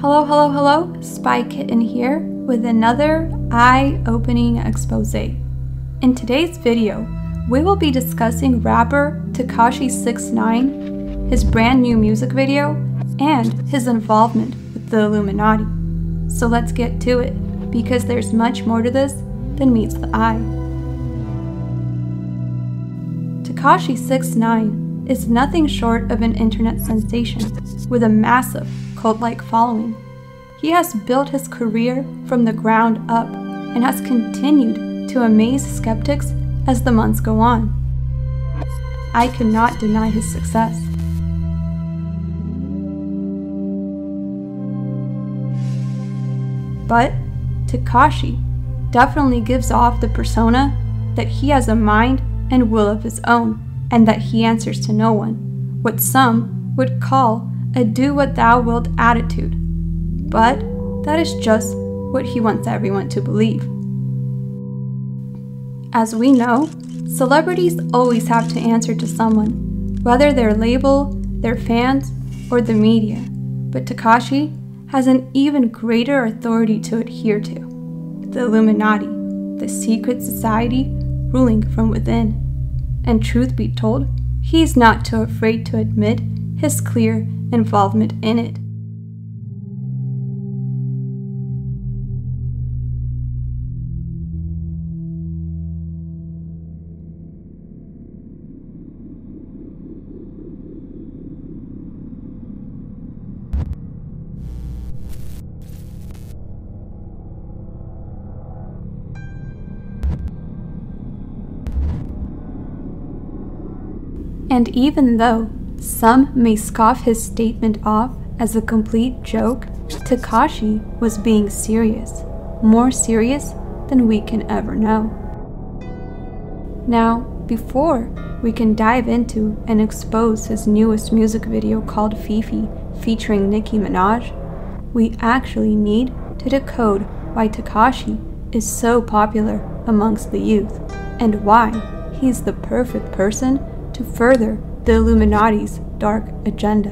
Hello, hello, hello, Spy Kitten here with another eye-opening expose. In today's video, we will be discussing rapper Tekashi 6ix9ine, his brand new music video, and his involvement with the Illuminati. So let's get to it, because there's much more to this than meets the eye. Tekashi 6ix9ine is nothing short of an internet sensation with a massive cult-like following. He has built his career from the ground up and has continued to amaze skeptics as the months go on. I cannot deny his success. But Tekashi definitely gives off the persona that he has a mind and will of his own, and that he answers to no one, what some would call a do-what-thou-wilt attitude. But that is just what he wants everyone to believe. As we know, celebrities always have to answer to someone, whether their label, their fans, or the media. But Tekashi has an even greater authority to adhere to: the Illuminati, the secret society ruling from within. And truth be told, he's not too afraid to admit his clear involvement in it. And even though some may scoff his statement off as a complete joke, Tekashi was being serious, more serious than we can ever know. Now, before we can dive into and expose his newest music video called FEFE featuring Nicki Minaj, we actually need to decode why Tekashi is so popular amongst the youth, and why he's the perfect person to further the Illuminati's dark agenda.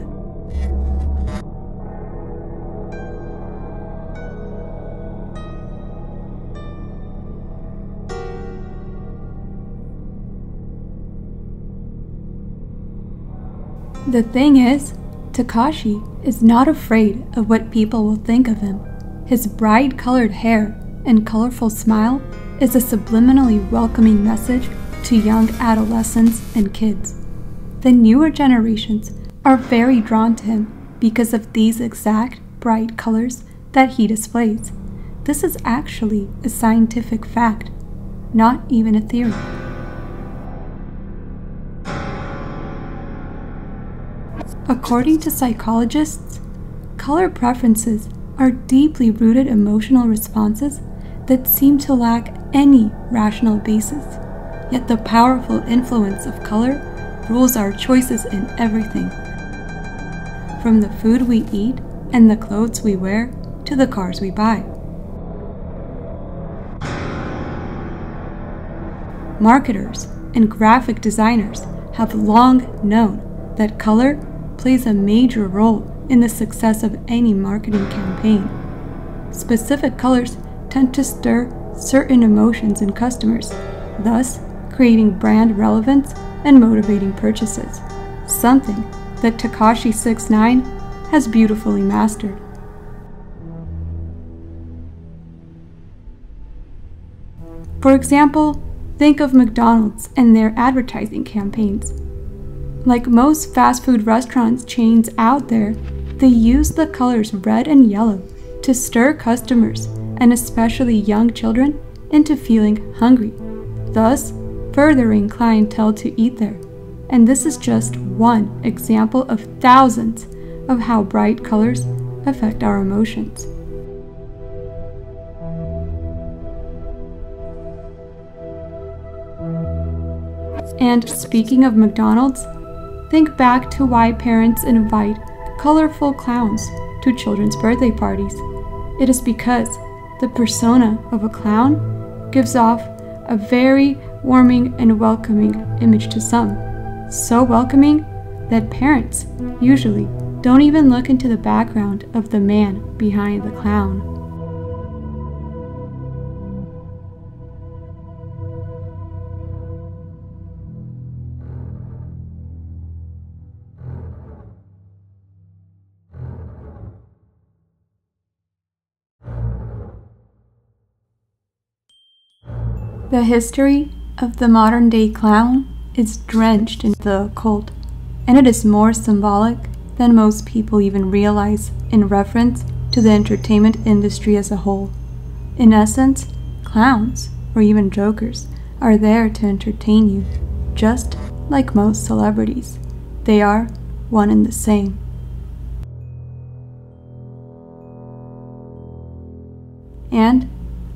The thing is, Tekashi is not afraid of what people will think of him. His bright-colored hair and colorful smile is a subliminally welcoming message to young adolescents and kids. The newer generations are very drawn to him because of these exact bright colors that he displays. This is actually a scientific fact, not even a theory. According to psychologists, color preferences are deeply rooted emotional responses that seem to lack any rational basis. Yet the powerful influence of color rules our choices in everything, from the food we eat and the clothes we wear to the cars we buy. Marketers and graphic designers have long known that color plays a major role in the success of any marketing campaign. Specific colors tend to stir certain emotions in customers, thus creating brand relevance and motivating purchases, something that Tekashi 6ix9ine has beautifully mastered. For example, think of McDonald's and their advertising campaigns. Like most fast food restaurants chains out there, they use the colors red and yellow to stir customers, and especially young children, into feeling hungry, thus furthering clientele to eat there. And this is just one example of thousands of how bright colors affect our emotions. And speaking of McDonald's, think back to why parents invite colorful clowns to children's birthday parties. It is because the persona of a clown gives off a very warming and welcoming image to some. So welcoming that parents usually Don't even look into the background of the man behind the clown. The history of the modern-day clown is drenched in the occult, and it is more symbolic than most people even realize in reference to the entertainment industry as a whole. In essence, clowns, or even jokers, are there to entertain you, just like most celebrities. They are one and the same. And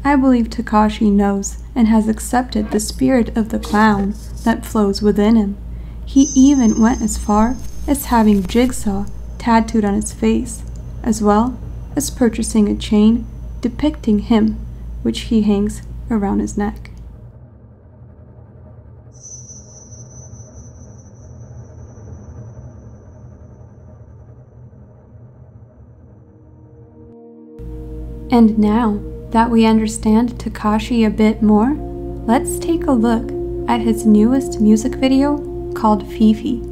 I believe Tekashi knows and has accepted the spirit of the clown that flows within him. He even went as far as having Jigsaw tattooed on his face, as well as purchasing a chain depicting him, which he hangs around his neck. And now that we understand Tekashi a bit more, let's take a look at his newest music video called FEFE.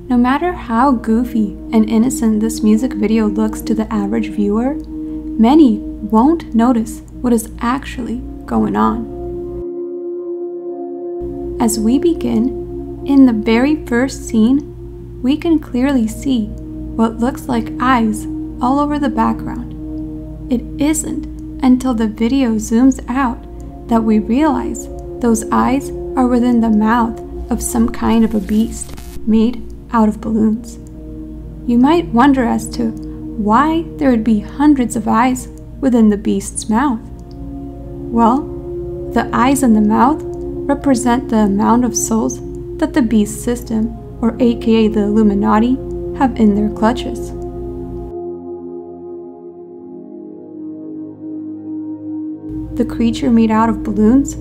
No matter how goofy and innocent this music video looks to the average viewer, many won't notice what is actually going on. As we begin, in the very first scene, we can clearly see what looks like eyes all over the background. It isn't until the video zooms out that we realize those eyes are within the mouth of some kind of a beast made out of balloons. You might wonder as to why there would be hundreds of eyes within the beast's mouth. Well, the eyes in the mouth represent the amount of souls that the beast system, or aka the Illuminati, have in their clutches. The creature made out of balloons,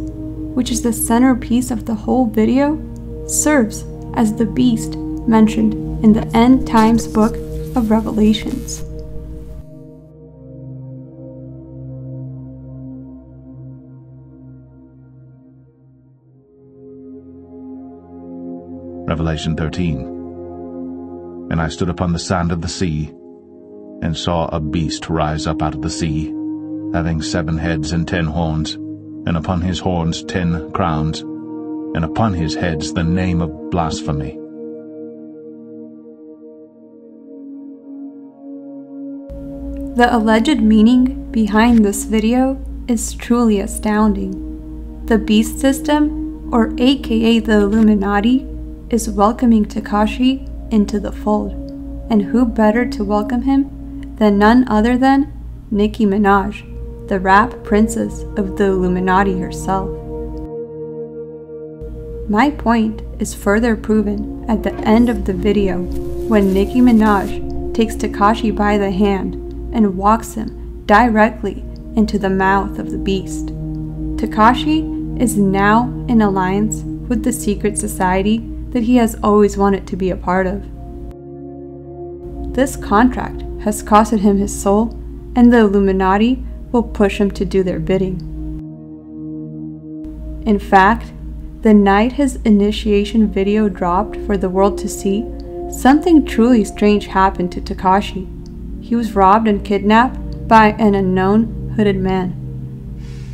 which is the centerpiece of the whole video, serves as the beast mentioned in the End Times book of Revelations. Revelation 13. And I stood upon the sand of the sea, and saw a beast rise up out of the sea, having 7 heads and 10 horns, and upon his horns 10 crowns, and upon his heads the name of blasphemy. The alleged meaning behind this video is truly astounding. The beast system, or aka the Illuminati, is welcoming Tekashi into the fold, and who better to welcome him than none other than Nicki Minaj, the rap princess of the Illuminati herself. My point is further proven at the end of the video when Nicki Minaj takes Tekashi by the hand and walks him directly into the mouth of the beast. Tekashi is now in alliance with the secret society that he has always wanted to be a part of. This contract has costed him his soul, and the Illuminati will push him to do their bidding. In fact, the night his initiation video dropped for the world to see, something truly strange happened to Tekashi. He was robbed and kidnapped by an unknown hooded man.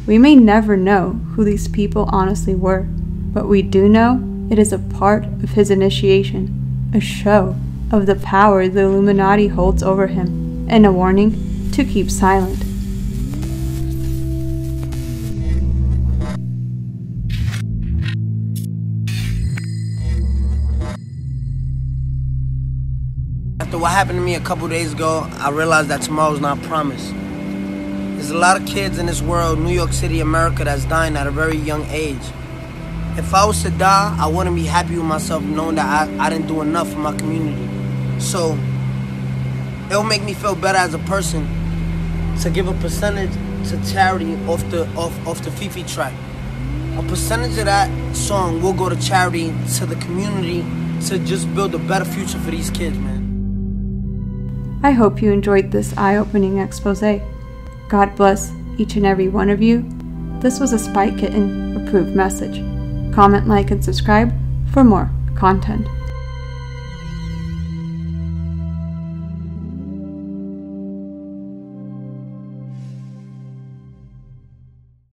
We may never know who these people honestly were, but we do know it is a part of his initiation, a show of the power the Illuminati holds over him, and a warning to keep silent. After what happened to me a couple days ago, I realized that tomorrow's not promised. There's a lot of kids in this world, New York City, America, that's dying at a very young age. If I was to die, I wouldn't be happy with myself knowing that I didn't do enough for my community. So, it'll make me feel better as a person to give a percentage to charity off the FEFE track. A percentage of that song will go to charity, to the community, to just build a better future for these kids, man. I hope you enjoyed this eye-opening expose. God bless each and every one of you. This was a Spy Kitten approved message. Comment, like, and subscribe for more content.